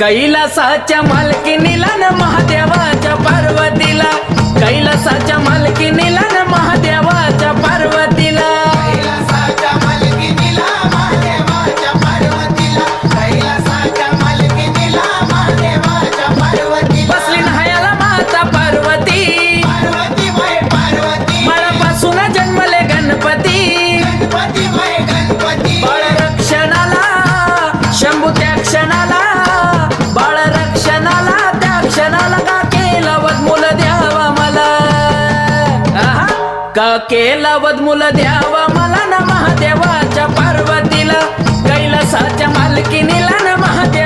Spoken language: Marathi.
कैलासाच्या मालकीनीला न महादेवाच्या पार्वतीला, कैलासाच्या मालकीनीला न महादेवाच्या पार्वतीला, कैलासाच्या मालकीनीला महादेवाच्या पार्वतीला, कैलासाच्या मालकीनीला महादेवाच्या पार्वतीला बसली न्हायाला माता पार्वती, पार्वती वय पार्वती बाळापासून जन्मले गणपती, गणपती वय गणपती बाळ रक्षणाला शंभू त्या क्षणाला, बाळ रक्षणाला त्या क्षणाला का केलं वदमूल द्यावा मला, आहा, का केलं वदमूल द्यावा मला न महादेवाच्या पार्वतीला, कैलासाच्या मालकीनीला न महादेव